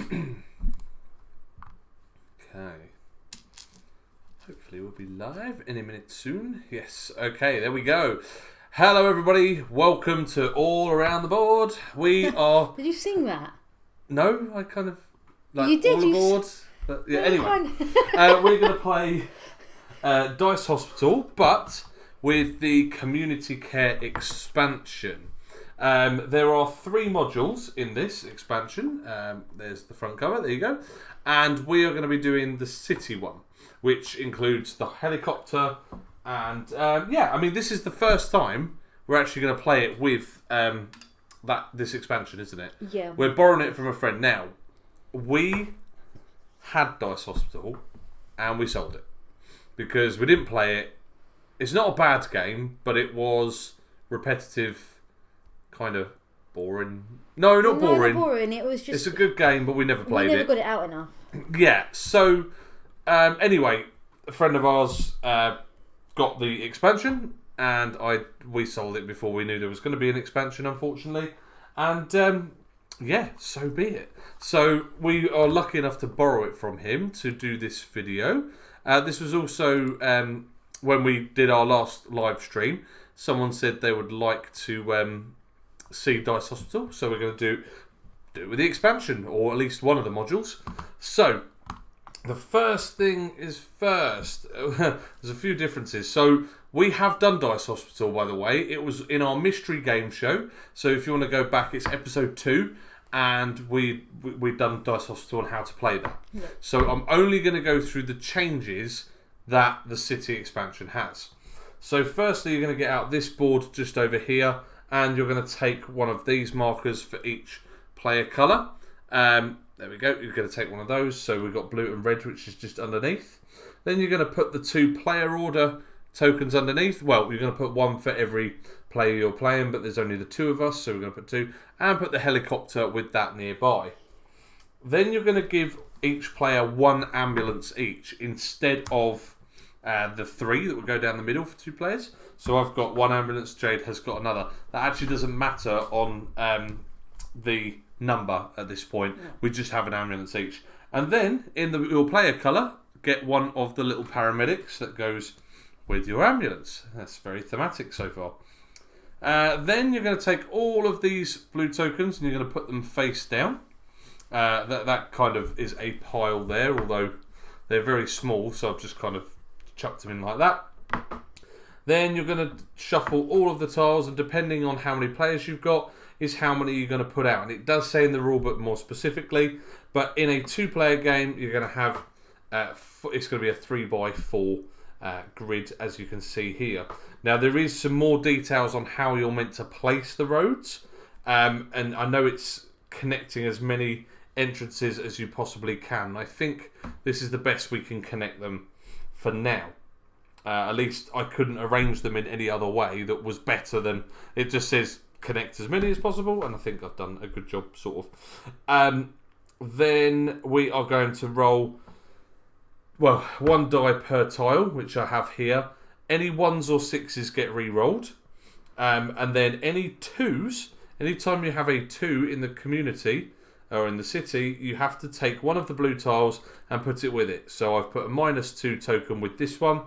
Okay. Hopefully we'll be live any minute soon. Yes. Okay, there we go. Hello everybody. Welcome to All Around the Board. We are... Did you sing that? No, I kind of... Like, you did. All Aboard. But, yeah, anyway. We're going to play Dice Hospital, but with the Community Care expansion. There are 3 modules in this expansion. There's the front cover, there you go. And we are going to be doing the city one, which includes the helicopter. And yeah, I mean, this is the first time we're actually going to play it with this expansion, isn't it? Yeah. We're borrowing it from a friend. Now, we had Dice Hospital and we sold it because we didn't play it. It's not a bad game, but it was repetitive, kind of boring. No, not boring. Not boring. It was just... It's a good game, but we never played it. We never got it out enough. Yeah, so anyway, a friend of ours got the expansion, and we sold it before we knew there was going to be an expansion, unfortunately. And yeah, so be it. So we are lucky enough to borrow it from him to do this video. This was also when we did our last live stream. Someone said they would like to see Dice Hospital, so we're going to do it with the expansion, or at least one of the modules. So the first thing is first. There's a few differences. So we have done Dice Hospital, by the way. It was in our mystery game show. So if you want to go back, it's episode 2, and we've done Dice Hospital and how to play that. Yeah. So I'm only going to go through the changes that the city expansion has. So firstly, you're going to get out this board just over here, and you're going to take one of these markers for each player colour. There we go. You're going to take one of those. So we've got blue and red, which is just underneath. Then you're going to put the 2 player order tokens underneath. Well, you're going to put 1 for every player you're playing, but there's only the 2 of us, so we're going to put 2. And put the helicopter with that nearby. Then you're going to give each player 1 ambulance each, instead of the 3 that will go down the middle for 2 players. So I've got 1 ambulance, Jade has got another. That actually doesn't matter on the number at this point. Yeah. We just have an ambulance each. And then, in your player colour, get one of the little paramedics that goes with your ambulance. That's very thematic so far. Then you're going to take all of these blue tokens and you're going to put them face down. That kind of is a pile there, although they're very small, so I've just kind of chucked them in like that. Then you're going to shuffle all of the tiles, and depending on how many players you've got, is how many you're going to put out. And it does say in the rulebook more specifically, but in a 2-player game, you're going to have, it's going to be a 3x4 grid, as you can see here. Now, there is some more details on how you're meant to place the roads, and I know it's connecting as many entrances as you possibly can. I think this is the best we can connect them for now. At least I couldn't arrange them in any other way that was better than... It just says connect as many as possible, and I think I've done a good job, sort of. Then we are going to roll, well, 1 die per tile, which I have here. Any 1s or 6s get re-rolled. And then any 2s, anytime you have a 2 in the community, or in the city, you have to take one of the blue tiles and put it with it. So I've put a -2 token with this one,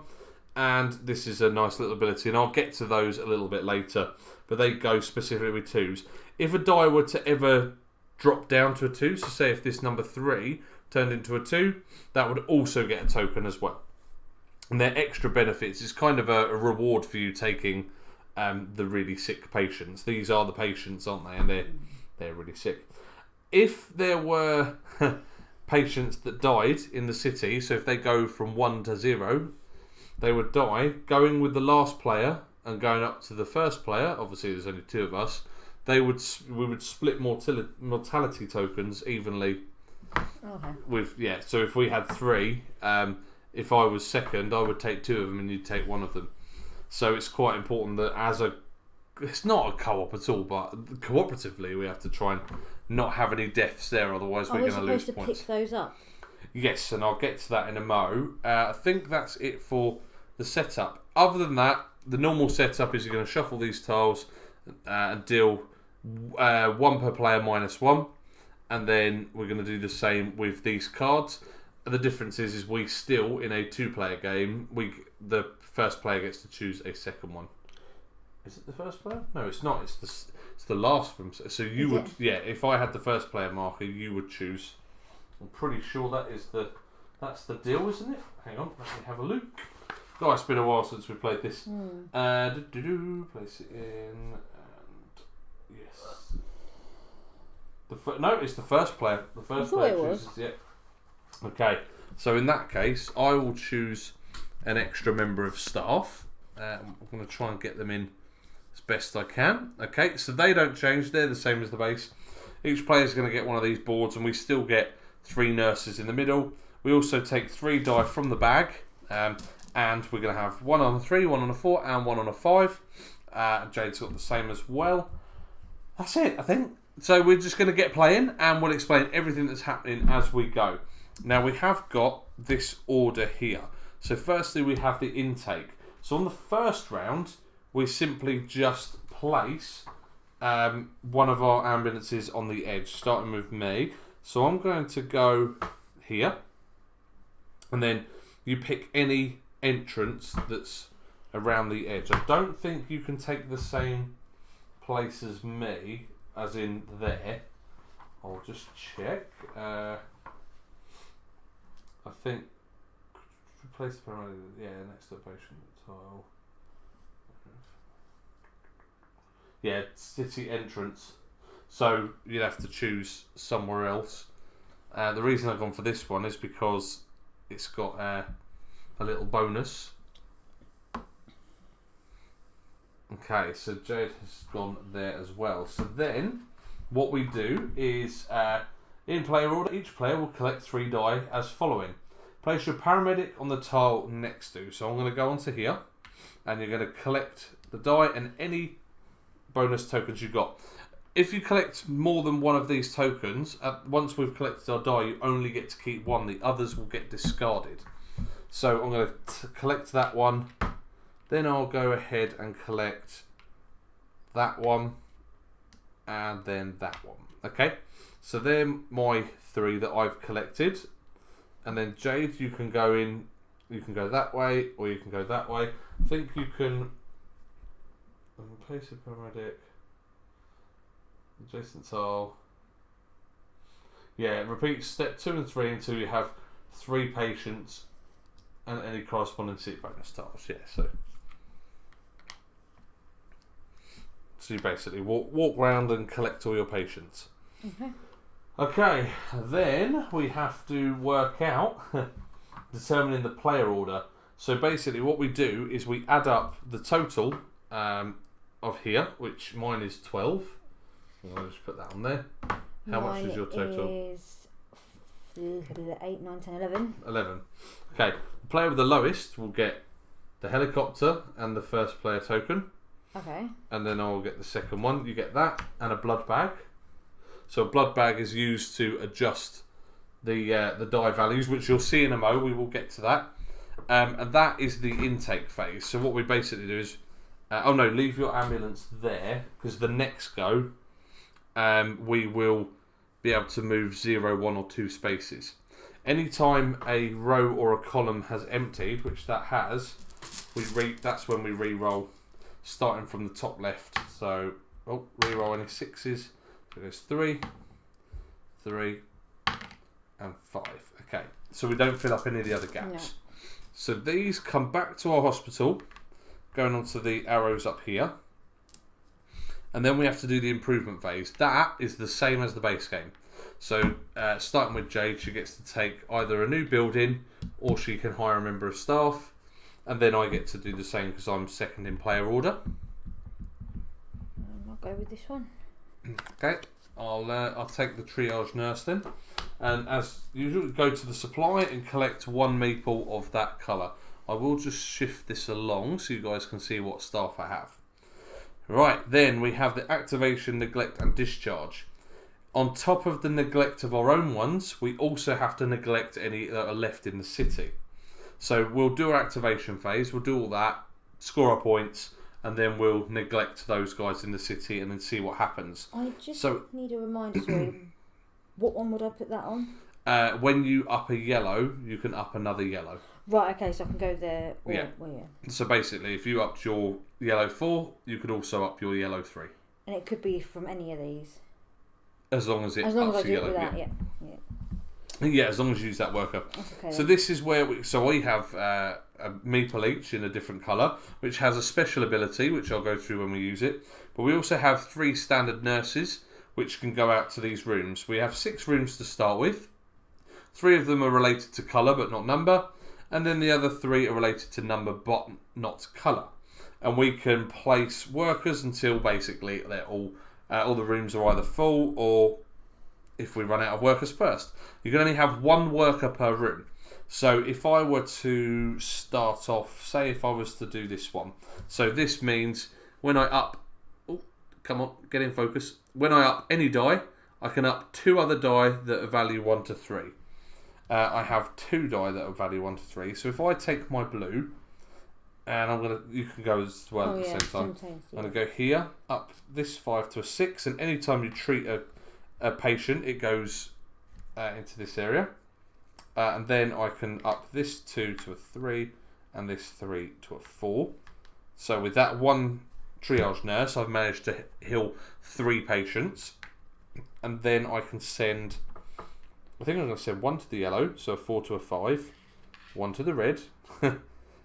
and this is a nice little ability, and I'll get to those a little bit later, but they go specifically with 2s. If a die were to ever drop down to a 2, so say if this number 3 turned into a 2, that would also get a token as well. And they're extra benefits. It's kind of a reward for you taking the really sick patients. These are the patients, aren't they? And they're really sick. If there were patients that died in the city, so if they go from 1 to 0, they would die. Going with the last player and going up to the first player, obviously there's only 2 of us, we would split mortality tokens evenly. Okay. So if we had 3, if I was second, I would take 2 of them and you'd take 1 of them. So it's quite important that it's not a co-op at all, but cooperatively we have to try and not have any deaths there, otherwise we're going to lose points. Are we supposed to pick those up? Yes, and I'll get to that in a mo. I think that's it for the setup. Other than that, the normal setup is you're going to shuffle these tiles and deal 1 per player -1. and then we're going to do the same with these cards. The difference is we still, in a 2-player game, the first player gets to choose a second one. Is it the first player? No, it's not. It's the last one. So you would, if I had the first player marker, you would choose. I'm pretty sure that's the deal, isn't it? Hang on, let me have a look. Oh, it's been a while since we played this. Place it in, and yes. No, it's the first player. The first player chooses. Yeah. Okay, so in that case, I will choose an extra member of staff. I'm going to try and get them in as best I can. Okay, so they don't change. They're the same as the base. Each player is going to get one of these boards, and we still get 3 nurses in the middle. We also take 3 die from the bag, and we're going to have 1 on a 3, 1 on a 4, and 1 on a 5. Jade's got the same as well. That's it, I think. So we're just going to get playing, and we'll explain everything that's happening as we go. Now we have got this order here. So firstly we have the intake. So on the first round we simply just place one of our ambulances on the edge, starting with me. So I'm going to go here, and then you pick any entrance that's around the edge. I don't think you can take the same place as me, as in there. I'll just check. I think place the paramedic, next to the patient tile. Yeah, city entrance. So you'd have to choose somewhere else. The reason I've gone for this one is because it's got a little bonus. Okay, so Jade has gone there as well. So then, what we do is, in player order, each player will collect 3 die as following. Place your paramedic on the tile next to. So I'm going to go onto here, and you're going to collect the die and any bonus tokens you got. If you collect more than one of these tokens, once we've collected our die, you only get to keep one. The others will get discarded. So I'm going to collect that one. Then I'll go ahead and collect that one, and then that one. Okay, so they're my 3 that I've collected. And then Jade, you can go in, you can go that way, or you can go that way. I think you can place a paramedic, adjacent tile. Yeah, repeat step 2 and 3 until you have 3 patients and any corresponding seat bonus tiles. Yeah, so you basically walk around and collect all your patients. Okay, then we have to work out determining the player order. So basically what we do is we add up the total of here, which mine is 12. I'll just put that on there. How much is your total? Mine is 8, 9, 10, 11. 11. Okay, the player with the lowest will get the helicopter and the first player token. Okay. And then I'll get the second one. You get that and a blood bag. So a blood bag is used to adjust the die values, which you'll see in a mo. We will get to that. And that is the intake phase. So what we basically do is, leave your ambulance there, because the next go, we will be able to move 0, 1 or 2 spaces. Anytime a row or a column has emptied, which that has, that's when we re-roll, starting from the top left. So, re-roll any 6s. So it goes 3, 3, and 5. Okay, so we don't fill up any of the other gaps. No. So these come back to our hospital, going on to the arrows up here. And then we have to do the improvement phase. That is the same as the base game. So starting with Jade, she gets to take either a new building or she can hire a member of staff. And then I get to do the same because I'm second in player order. I'll go with this one. Okay, I'll take the triage nurse then. And as usual, go to the supply and collect 1 meeple of that colour. I will just shift this along so you guys can see what staff I have. Right, then we have the activation, neglect and discharge. On top of the neglect of our own ones, we also have to neglect any that are left in the city. So we'll do our activation phase, we'll do all that, score our points, and then we'll neglect those guys in the city and then see what happens. I just need a reminder, What one would I put that on? When you up a yellow, you can up another yellow. Right, okay, so I can go there. Or, Yeah. Well, yeah. So basically, if you upped your yellow 4, you could also up your yellow 3. And it could be from any of these. As long as it As long as I ups do your it yellow. with that, yeah. Yeah, as long as you use that worker. That's okay. So then. this is where we have a meeple each in a different colour, which has a special ability, which I'll go through when we use it. But we also have 3 standard nurses, which can go out to these rooms. We have 6 rooms to start with. 3 of them are related to colour, but not number. And then the other 3 are related to number, but not colour. And we can place workers until basically they're all the rooms are either full, or if we run out of workers first. You can only have 1 worker per room. So if I were to start off, say if I was to do this one. So this means when I up... Oh, come on, get in focus. When I up any die, I can up 2 other die that are value 1 to 3. I have 2 die that are value 1 to 3. So if I take my blue, and you can go as well at the same time. I'm going to go here, up this 5 to a 6, and anytime you treat a patient, it goes into this area. And then I can up this 2 to a 3, and this 3 to a 4. So with that 1 triage nurse, I've managed to heal 3 patients. And then I can send... I think I'm going to send 1 to the yellow, so a 4 to a 5. 1 to the red.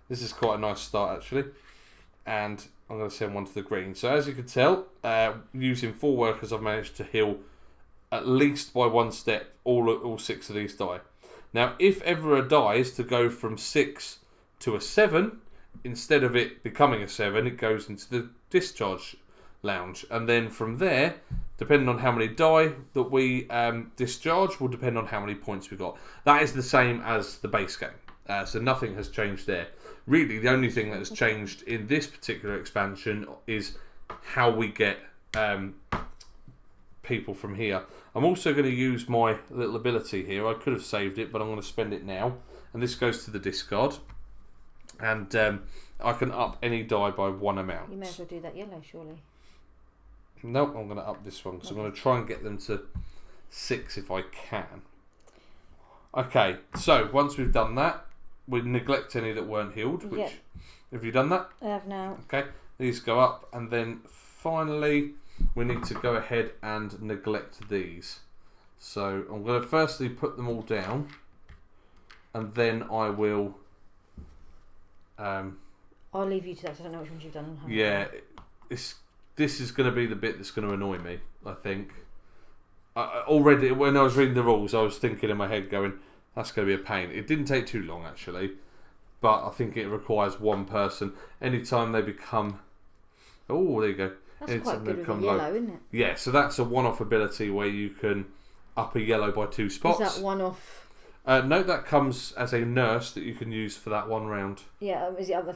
This is quite a nice start, actually. And I'm going to send 1 to the green. So as you can tell, using 4 workers, I've managed to heal at least by 1 step all 6 of these die. Now, if ever a die is to go from 6 to a 7, instead of it becoming a 7, it goes into the discharge lounge. And then from there, depending on how many die that we discharge, will depend on how many points we got. That is the same as the base game. So nothing has changed there. Really, the only thing that has changed in this particular expansion is how we get people from here. I'm also going to use my little ability here. I could have saved it, but I'm going to spend it now. And this goes to the discard. And I can up any die by 1 amount. You may as well do that yellow, surely. No, I'm going to up this one because I'm going to try and get them to 6 if I can. Okay, so once we've done that, we neglect any that weren't healed. Which, have you done that? I have now. Okay, these go up, and then finally we need to go ahead and neglect these. So I'm going to firstly put them all down, and then I will... I'll leave you to that because I don't know which ones you've done. Yeah, this is going to be the bit that's going to annoy me, I think. Already, when I was reading the rules, I was thinking in my head going, that's going to be a pain. It didn't take too long, actually. But I think it requires 1 person. Anytime they become... Oh, there you go. That's Anytime quite good with a yellow, isn't it? Yeah, so that's a one-off ability where you can up a yellow by 2 spots. Is that one-off? No, that comes as a nurse that you can use for that 1 round. Yeah,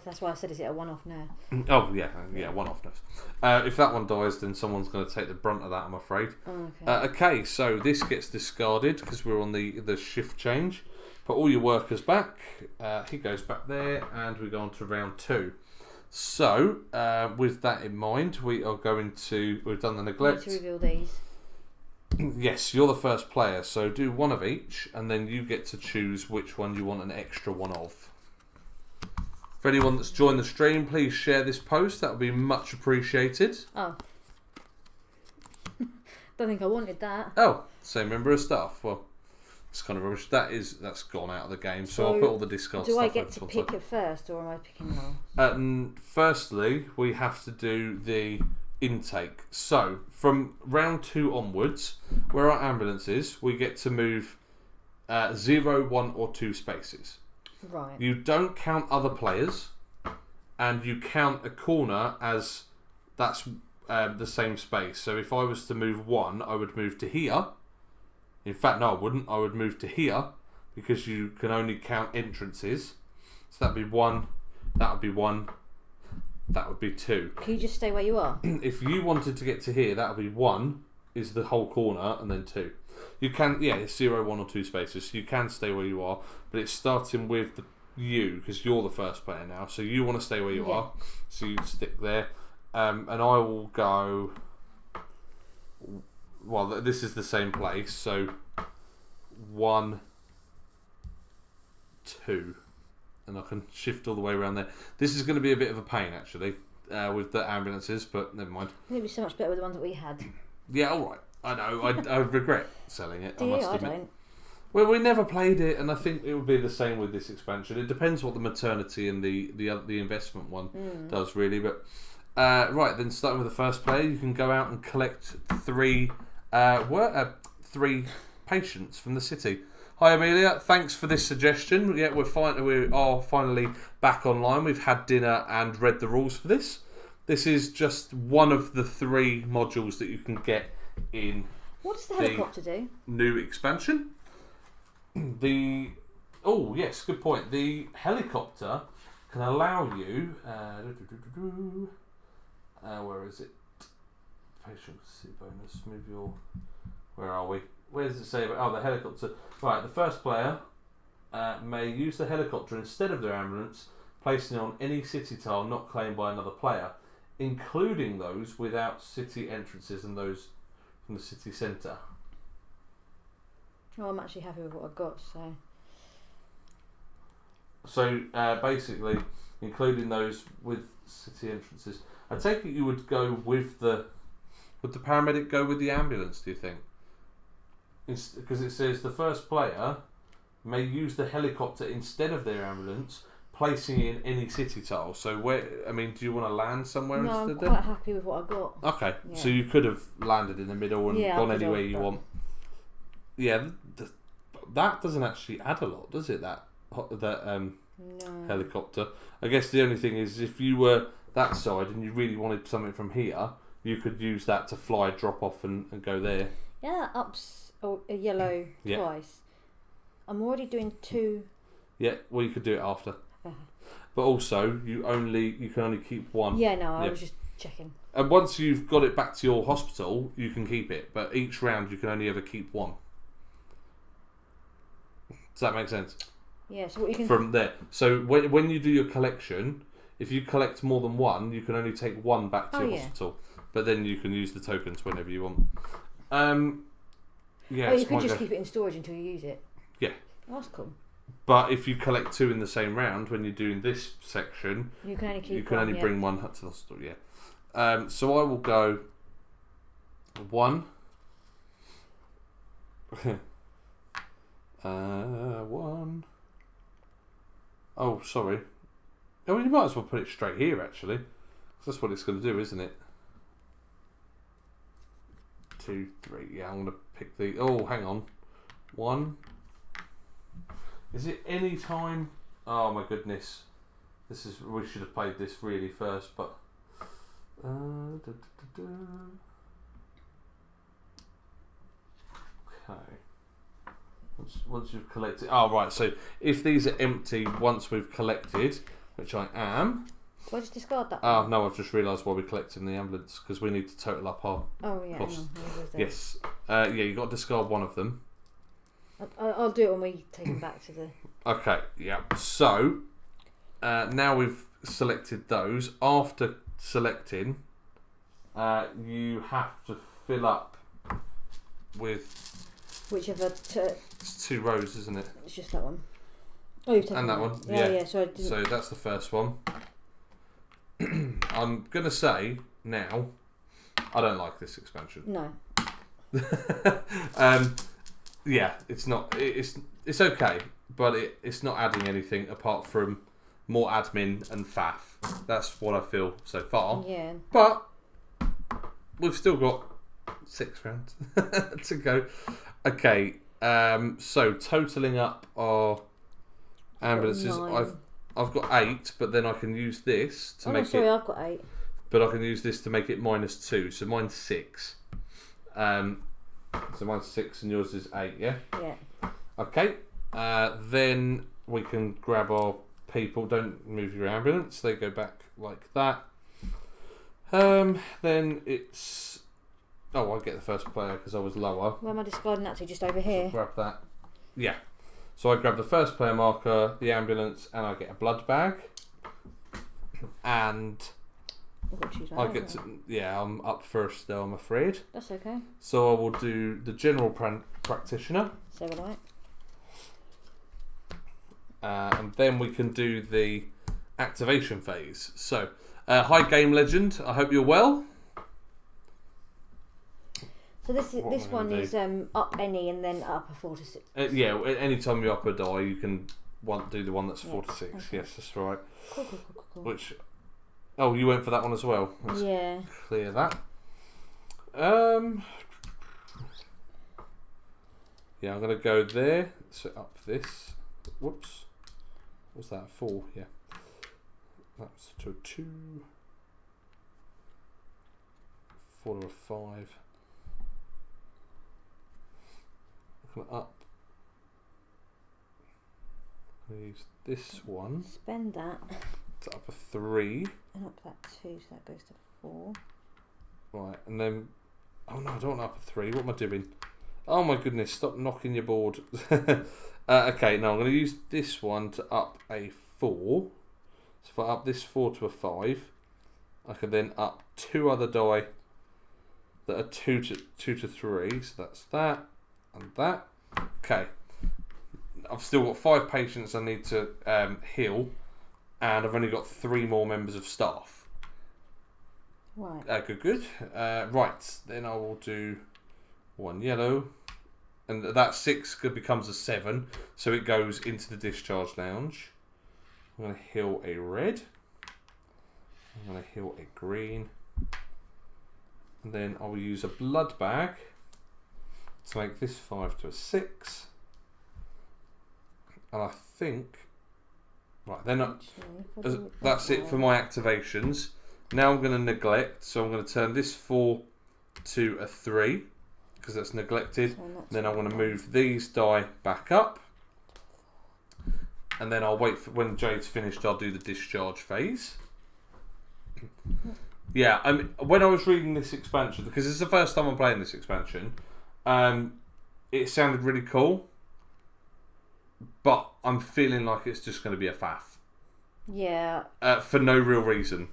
that's why I said, is it a one-off now? Oh, yeah, one-off nurse. If that one dies, then someone's going to take the brunt of that, I'm afraid. Oh, okay. Okay, so this gets discarded because we're on the shift change. Put all your workers back. He goes back there, and we go on to round 2. So, with that in mind, we are going to... We've done the neglect. You need to reveal these. Yes, you're the first player, so do 1 of each, and then you get to choose which one you want an extra 1 of. For anyone that's joined the stream, please share this post. That would be much appreciated. Oh. Don't think I wanted that. Oh, same member of staff. Well, it's kind of rubbish. That's gone out of the game, so I'll put all the discard stuff. Do I get to pick it first, or am I picking last? Firstly, we have to do the intake. So, from round 2 onwards, where our ambulance is, we get to move 0, 1 or 2 spaces. Right. You don't count other players, and you count a corner as that's the same space. So if I was to move 1, I would move to here. In fact, no, I wouldn't. I would move to here because you can only count entrances. So that'd be 1. That would be 1. That would be 2. Can you just stay where you are? If you wanted to get to here, that would be 1 is the whole corner, and then 2. You can, it's 0, 1 or 2 spaces. So you can stay where you are, but it's starting with you because you're the first player now. So you want to stay where you are. So you stick there, and I will go well, this is the same place. So 1, 2, and I can shift all the way around there. This is going to be a bit of a pain actually with the ambulances, but never mind. It'd be so much better with the ones that we had. Yeah, all right. I know. I regret selling it. Do I you? must I admit. don't. Well, we never played it, and I think it would be the same with this expansion. It depends what the maternity and the investment one does, really. But right, then starting with the first player, you can go out and collect 3 patients from the city. Hi Amelia, thanks for this suggestion. Yeah, we are finally back online. We've had dinner and read the rules for this. This is just one of the 3 modules that you can get in. What does the helicopter do? New expansion. Oh yes, good point. The helicopter can allow you. Where is it? Patience bonus. Move your. Where are we? Where does it say about? Oh, the helicopter. Right, the first player may use the helicopter instead of their ambulance, placing it on any city tile not claimed by another player, including those without city entrances and those from the city centre. Oh, I'm actually happy with what I've got, so... So, basically, including those with city entrances. I take it you would go with the... Would the paramedic go with the ambulance, do you think? Because it says the first player may use the helicopter instead of their ambulance, placing it in any city tile. So, where... I mean, do you want to land somewhere No, instead? I'm quite happy with what I've got. Okay, Yeah. so you could have landed in the middle and gone anywhere you want. Yeah, that doesn't actually add a lot, does it? That No. helicopter. I guess the only thing is, if you were that side and you really wanted something from here, you could use that to fly, drop off, and go there. Yeah, that ups a yellow twice. I'm already doing 2. Yeah, well, you could do it after. But also, you can only keep 1. Yeah, no, I was just checking. And once you've got it back to your hospital, you can keep it. But each round, you can only ever keep 1. Does that make sense? Yeah, so what you can... From there. So when you do your collection, if you collect more than 1, you can only take 1 back to your hospital. But then you can use the tokens whenever you want. Yeah. you could just keep it in storage until you use it. Yeah. Oh, that's cool. But if you collect 2 in the same round, when you're doing this section, you can only keep you can only bring 1 to the hospital. Yeah. So I will go 1. 1. Oh, sorry. Oh, you might as well put it straight here, actually. That's what it's going to do, isn't it? 2, 3. Yeah, I'm going to pick the... Oh, hang on. 1. Is it any time? Oh, my goodness. We should have played this really first, but... Okay. Once you've collected... Oh, right. So if these are empty once we've collected, which I am... Do I just discard that? Oh, no, I've just realised why we're collecting the ambulance, because we need to total up our costs. Yes. Yeah, you've got to discard 1 of them. I'll do it when we take them back to the... Okay, yeah. So, now we've selected those. After selecting, you have to fill up with... Whichever... It's 2 rows, isn't it? It's just that one. Oh, you've taken and that one. Yeah, so I didn't... So that's the first one. I'm going to say now, I don't like this expansion. No. Yeah, it's not. It's okay, but it's not adding anything apart from more admin and faff. That's what I feel so far. Yeah. But we've still got 6 rounds to go. Okay. So totaling up our ambulances, I've got 8, but then I can use this to make it. I've got 8. But I can use this to make it -2, so mine's 6. So mine's 6 and yours is 8, yeah? Yeah. Okay. Then we can grab our people. Don't move your ambulance. They go back like that. Then it's... Oh, I get the first player because I was lower. Where am I discarding that to? Just over here? So grab that. Yeah. So I grab the first player marker, the ambulance, and I get a blood bag. And I've got to choose I one, get haven't to. Yeah, I'm up first though, I'm afraid. That's okay. So I will do the general practitioner. So will I. And then we can do the activation phase. So, hi Game Legend, I hope you're well. So this one is up any and then up a 4 to 6. Yeah, anytime you up a die, you can do the one that's 4 to 6. Okay. Yes, that's right. Cool. Which, oh, you went for that one as well. Let's clear that. Yeah, I'm gonna go there. So up this. Whoops. What's that? 4. Yeah. That's to a 2. 4 to a 5. Up. Use this one. Spend that. To up a 3. And up that 2, so that goes to 4. Right, and then. Oh no, I don't want up a 3. What am I doing? Oh my goodness! Stop knocking your board. Okay, now I'm going to use this one to up a 4. So if I up this 4 to a 5, I can then up 2 other die that are 2 to 3. So that's that. And that. Okay. I've still got 5 patients I need to heal, and I've only got 3 more members of staff. Right. Good. Right. Then I will do 1 yellow, and that 6 becomes a 7, so it goes into the discharge lounge. I'm going to heal a red. I'm going to heal a green, and then I will use a blood bag to make this 5 to a 6. And I think, right, then that's it for my activations. Now I'm going to neglect, so I'm going to turn this 4 to a 3, because that's neglected. Then I'm going to move these die back up. And then I'll wait for when Jade's finished, I'll do the discharge phase. Yeah, when I was reading this expansion, because it's the first time I'm playing this expansion, it sounded really cool, but I'm feeling like it's just going to be a faff. Yeah. For no real reason.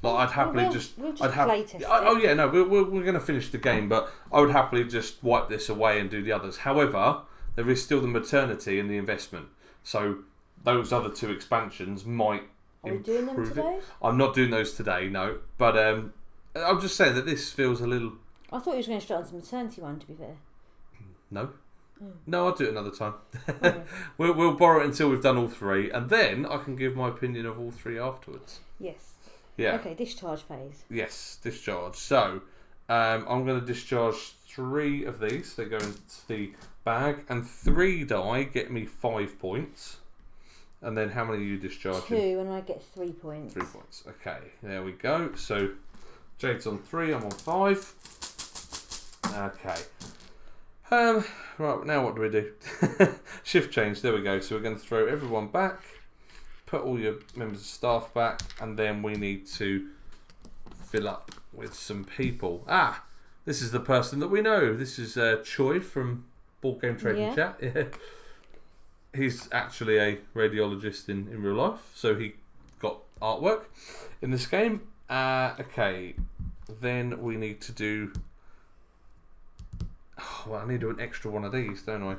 Like I'd happily we'll play test it. Oh yeah, no, we're going to finish the game, but I would happily just wipe this away and do the others. However, there is still the maternity and the investment, so those other 2 expansions might Are we doing them today? I'm not doing those today, no. But I'm just saying that this feels a little. I thought you was going to start on some maternity one. To be fair. No. No, I'll do it another time. We'll borrow it until we've done all 3, and then I can give my opinion of all 3 afterwards. Yes. Yeah. Okay, discharge phase. Yes, discharge. So, I'm going to discharge 3 of these. They go into the bag, and 3 die get me 5 points. And then how many are you discharging? 2, and I get 3 points. 3 points. Okay, there we go. So, Jade's on 3, I'm on 5. Okay. Right, now what do we do? Shift change, there we go. So we're going to throw everyone back, put all your members of staff back, and then we need to fill up with some people. This is the person that we know. This is Choi from Board Game Trading Chat. Yeah. He's actually a radiologist in real life, so he got artwork in this game. Okay, then we need to do... well, I need to do an extra one of these, don't I?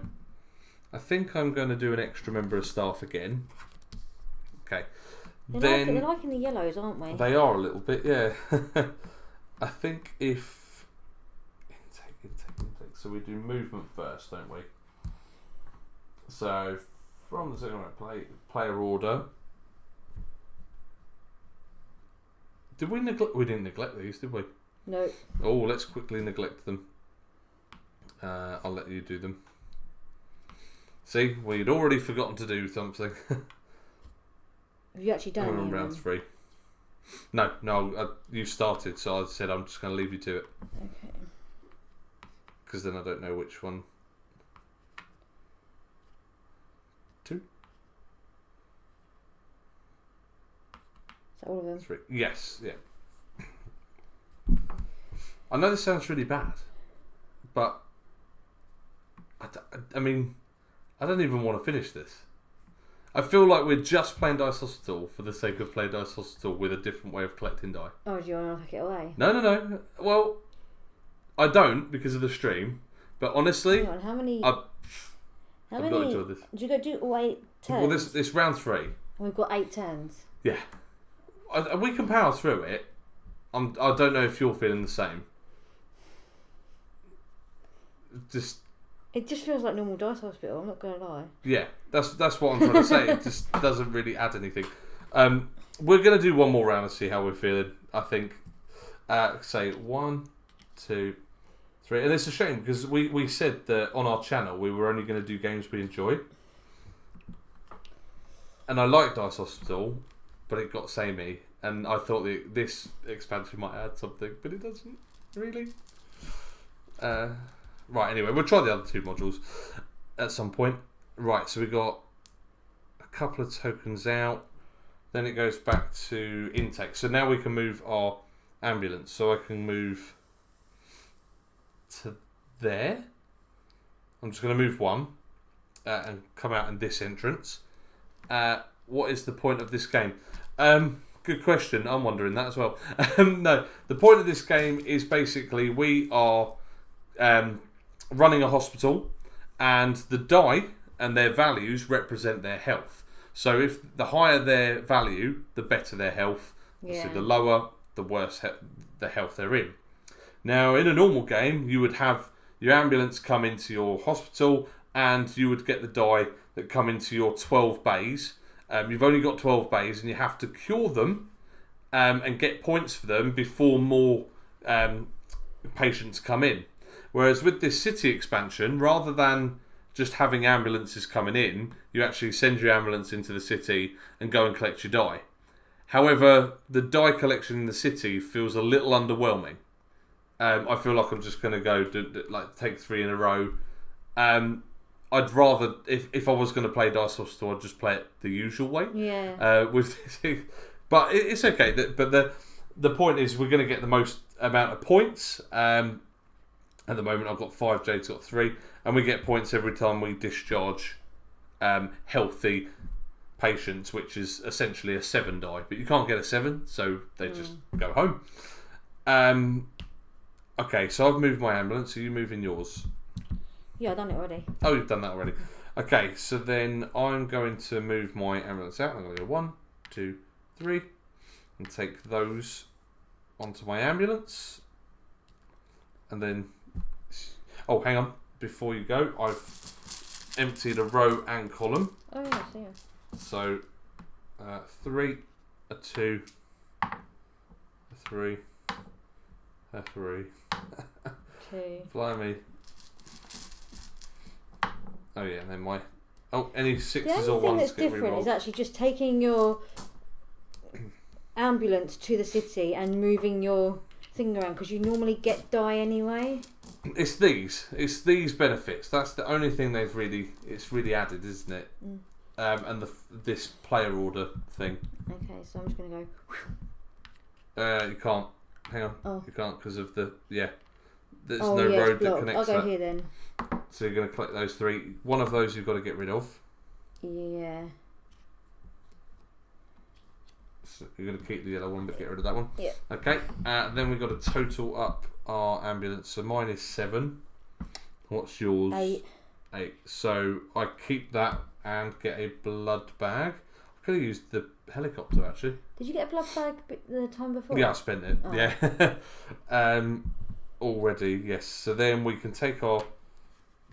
I think I'm going to do an extra member of staff again. Okay. They're liking the yellows, aren't we? They are a little bit, yeah. I think if... Intake. So we do movement first, don't we? So, from the second player order... Did we neglect... We didn't neglect these, did we? No. Oh, let's quickly neglect them. I'll let you do them. See, we'd already forgotten to do something. Have you actually done We're on round 3. No, you started, so I said I'm just going to leave you to it. Okay. Because then I don't know which one. 2? Is that all of them? 3. Yes, yeah. I know this sounds really bad, but I mean, I don't even want to finish this. I feel like we're just playing Dice Hospital for the sake of playing Dice Hospital with a different way of collecting die. Oh, do you want to take it away? No. Well, I don't because of the stream. But honestly, Hang on, how many? I've How not many? enjoyed this. Do you go do all 8 turns? Well, this round 3. We've got 8 turns. Yeah, we can power through it. I don't know if you're feeling the same. It just feels like normal Dice Hospital. I'm not gonna lie. Yeah, that's what I'm trying to say. It just doesn't really add anything. We're gonna do one more round and see how we're feeling. I think. Say 1, 2, 3, and it's a shame because we said that on our channel we were only going to do games we enjoy, and I like Dice Hospital, but it got samey, and I thought this expansion might add something, but it doesn't really. Right, anyway, we'll try the other 2 modules at some point. Right, so we got a couple of tokens out. Then it goes back to intake. So now we can move our ambulance. So I can move to there. I'm just going to move 1 and come out in this entrance. What is the point of this game? Good question. I'm wondering that as well. No, the point of this game is basically we are running a hospital, and the die and their values represent their health. So if the higher their value, the better their health. Yeah. So the lower, the worse the health they're in. Now, in a normal game, you would have your ambulance come into your hospital, and you would get the die that come into your 12 bays. You've only got 12 bays, and you have to cure them and get points for them before more patients come in. Whereas with this city expansion, rather than just having ambulances coming in, you actually send your ambulance into the city and go and collect your die. However, the die collection in the city feels a little underwhelming. I feel like I'm just going to go take 3 in a row. I'd rather, if I was going to play Dice Hospital, I'd just play it the usual way. Yeah. But it's okay. But the point is, we're going to get the most amount of points. At the moment, I've got 5. Jade's got 3, and we get points every time we discharge healthy patients, which is essentially a 7 die. But you can't get a 7, so they just go home. Okay, so I've moved my ambulance. Are you moving yours? Yeah, I've done it already. Oh, you've done that already. Okay, so then I'm going to move my ambulance out. I'm going to go 1, 2, 3, and take those onto my ambulance. And then, oh, hang on. Before you go, I've emptied a row and column. Oh, yeah, I see. So, 3, a 2, a 3, a 3. 2. Blimey. Oh yeah, and then my... Oh, any 6s The or 1s only thing that's get different re-rolled. is actually just taking your ambulance to the city and moving your thing around, because you normally get die anyway. It's these benefits. That's the only thing it's really added, isn't it? And this player order thing. Okay, so I'm just going to go... You can't. Hang on. Oh. You can't because of the... Yeah. There's Oh, no yeah, road it's that blocked. connects I'll go that. here then. So you're going to collect those 3. One of those you've got to get rid of. Yeah. So you're going to keep the yellow one, but get rid of that one. Yeah. Okay. Then we've got to total up our ambulance. So mine is 7. What's yours? 8. 8. So I keep that and get a blood bag. I could have used the helicopter actually. Did you get a blood bag the time before? Yeah, I spent it. Oh. Yeah. Already, yes. So then we can take our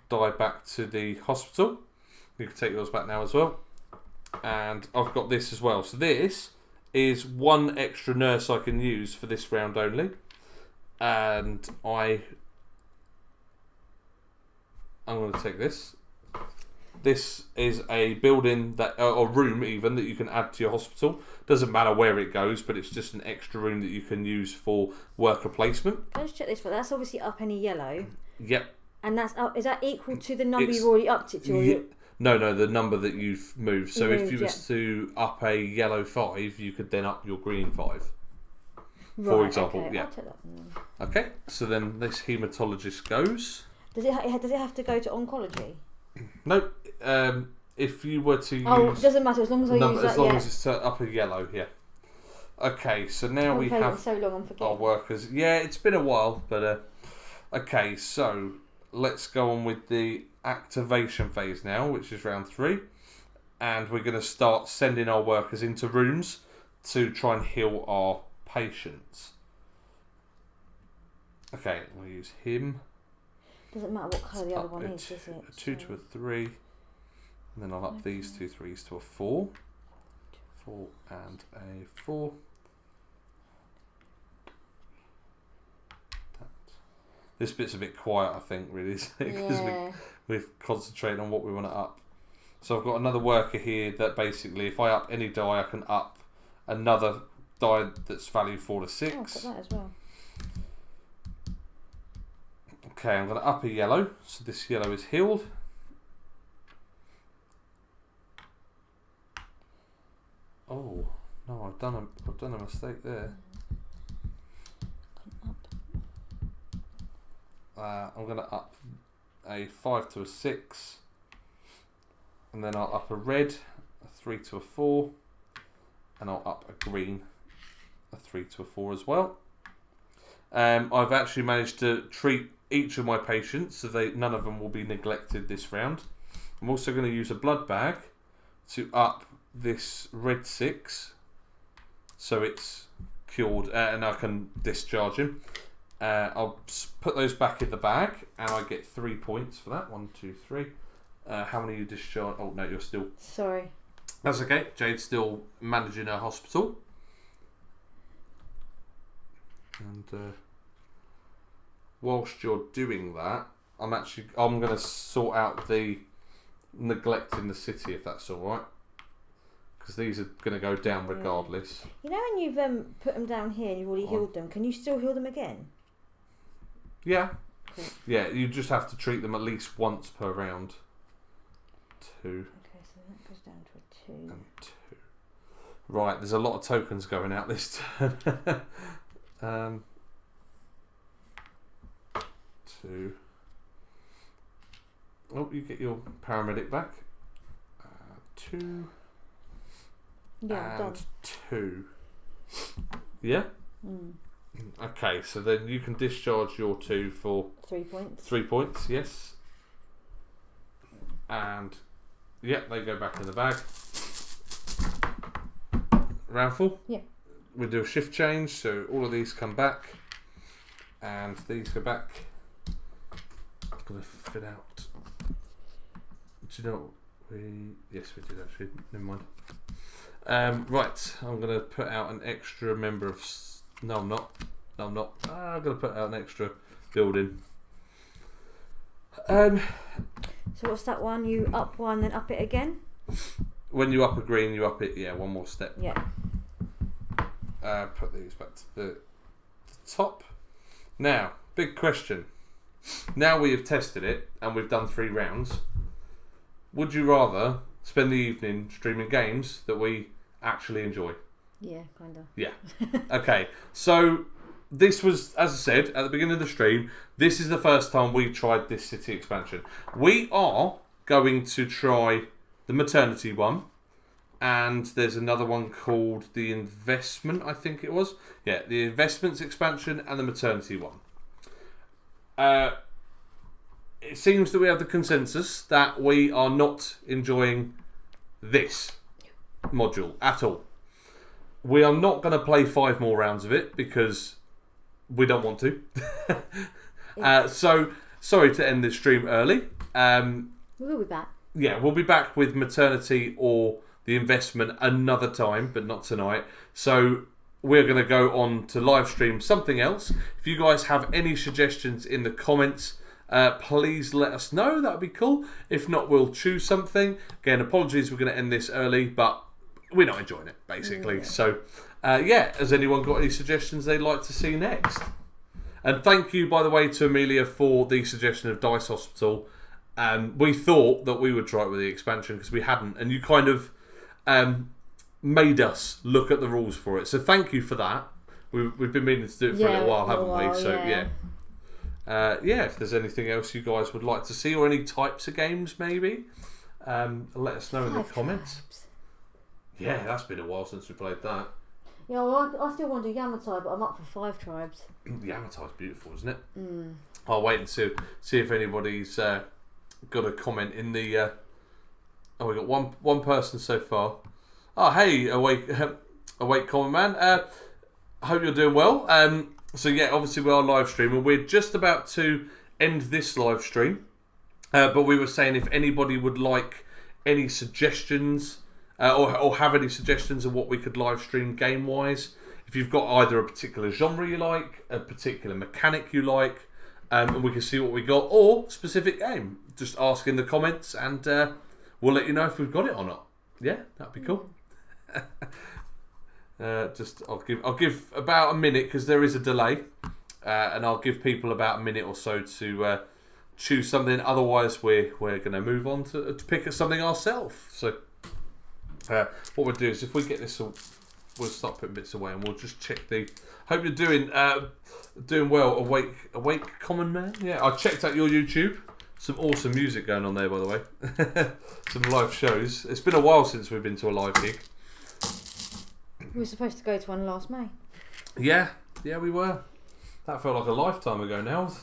die back to the hospital. You can take yours back now as well. And I've got this as well. So this is 1 extra nurse I can use for this round only. And I'm going to take this. This is a building that, or room even, that you can add to your hospital. Doesn't matter where it goes, but it's just an extra room that you can use for worker placement. Let's check this. That's obviously up any yellow. Yep. And that's up. Is that equal to the number It's- you've already upped it to? Or No, the number that you've moved. So if you Moved, was to up a yellow 5, you could then up your green 5. right, for example, okay, yeah. I'll take that one then. Okay, so then this haematologist goes. Does it have to go to oncology? Nope. if you were to use... Oh, it doesn't matter as long as I use that, as long as it's upper yellow, yeah. Okay, so now we have so long, I'm forgetting. our workers. Yeah, it's been a while, but... okay, so let's go on with the activation phase now, which is round 3. And we're going to start sending our workers into rooms to try and heal our patients. Okay, we'll use him. Doesn't matter what colour the other one is, does it? A 2 to a 3. And then I'll up these 2 3s to a 4. 4 and a 4. This bit's a bit quiet, I think, really, because we're concentrating on what we want to up. So I've got another worker here that basically, if I up any die, I can up another die that's value 4 to 6. Oh, I've got that as well. Okay, I'm going to up a yellow, so this yellow is healed. Oh no, I've done a mistake there. I'm going to up a 5 to a 6, and then I'll up a red, a 3 to a 4, and I'll up a green, a 3 to a 4 as well. I've actually managed to treat each of my patients, so none of them will be neglected this round. I'm also going to use a blood bag to up this red 6, so it's cured, and I can discharge him. I'll put those back in the bag, and I get 3 points for that. 1, 2, 3. How many you discharge? Oh no, you're still... Sorry. That's okay. Jade's still managing her hospital. And whilst you're doing that, I'm going to sort out the neglecting the city, if that's all right, because these are going to go down regardless. You know when you've put them down here and you've already healed them, can you still heal them again? Yeah. Cool. Yeah, you just have to treat them at least once per round. 2. Okay, so that goes down to a 2. And 2. Right, there's a lot of tokens going out this turn. 2. Oh, you get your paramedic back. 2. Yeah, and done. 2. Yeah? Okay, so then you can discharge your 2 for 3 points. 3 points, yes. And they go back in the bag. Round full? Yeah. We'll do a shift change, so all of these come back, and these go back. I'm going to fit out. Do you know yes, we did actually. Never mind. Right, I'm going to put out an extra member of... No, I'm not. I'm going to put out an extra building. So what's that one? You up one, then up it again? When you up a green, you up it, one more step. Yeah. Put these back to the top. Now, big question. Now we have tested it and we've done 3 rounds, would you rather spend the evening streaming games that we actually enjoy? Yeah, kind of. Yeah. Okay, so this was, as I said at the beginning of the stream, this is the first time we tried this city expansion. We are going to try the maternity one, and there's another one called the investment, I think it was. Yeah, the investments expansion and the maternity one. It seems that we have the consensus that we are not enjoying this module at all. We are not going to play 5 more rounds of it because we don't want to. So, sorry to end this stream early. We'll be back. Yeah, we'll be back with maternity or the investment another time, but not tonight. So, we're going to go on to live stream something else. If you guys have any suggestions in the comments, please let us know. That would be cool. If not, we'll choose something. Again, apologies, we're going to end this early, but we're not enjoying it, basically. Yeah. So, has anyone got any suggestions they'd like to see next? And thank you, by the way, to Amelia for the suggestion of Dice Hospital. We thought that we would try it with the expansion because we hadn't, and you kind of made us look at the rules for it. So thank you for that. We've been meaning to do it for a little while, haven't we? So if there's anything else you guys would like to see, or any types of games maybe, Let us know in the 5 comments. tribes. Yeah, that's been a while since we played that. Yeah, well, I still want to do Yamatai, but I'm up for 5 tribes. Yamatai's beautiful, isn't it? Mm. I'll wait and see if anybody's got a comment in the. Oh, we got one person so far. Oh, hey, awake common man. I hope you're doing well. So yeah, obviously we are live streaming. We're just about to end this live stream, but we were saying if anybody would like any suggestions or have any suggestions of what we could live stream game wise. If you've got either a particular genre you like, a particular mechanic you like, and we can see what we got, or specific game, just ask in the comments, and we'll let you know if we've got it or not. Yeah, that'd be cool. I'll give about a minute because there is a delay, and I'll give people about a minute or so to choose something. Otherwise, we're going to move on to pick something ourselves. So what we'll do is if we get this all. We'll start putting bits away and we'll just check the. Hope you're doing well. Awake common man. Yeah, I checked out your YouTube. Some awesome music going on there, by the way. Some live shows. It's been a while since we've been to a live gig. We were supposed to go to one last May. Yeah, we were. That felt like a lifetime ago now.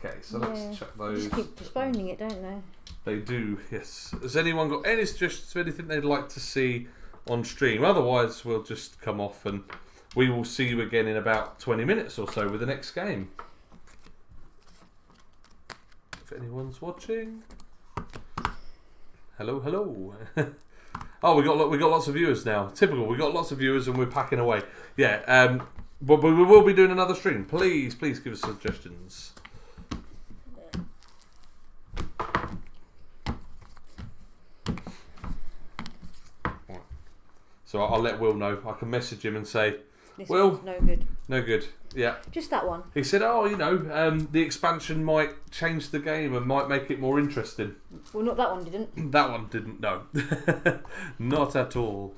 Okay, so let's check those. They just keep postponing it, don't they? They do. Yes. Has anyone got any suggestions for anything they'd like to see on stream? Otherwise we'll just come off and we will see you again in about 20 minutes or so with the next game. If anyone's watching. Hello. Oh, we got lots of viewers now. Typical. We got lots of viewers and we're packing away. Yeah. But we will be doing another stream. Please give us suggestions. So I'll let Will know. I can message him and say, This Will, one's no good. no good. Yeah. Just that one. He said, the expansion might change the game and might make it more interesting. Well, not that one didn't. That one didn't, no. Not at all.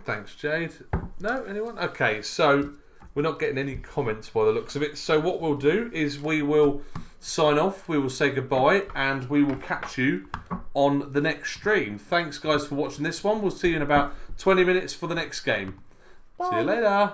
Thanks, Jade. No, anyone? Okay, so we're not getting any comments by the looks of it. So what we'll do is we will sign off, we will say goodbye, and we will catch you on the next stream. Thanks, guys, for watching this one. We'll see you in about 20 minutes for the next game. Bye. See you later.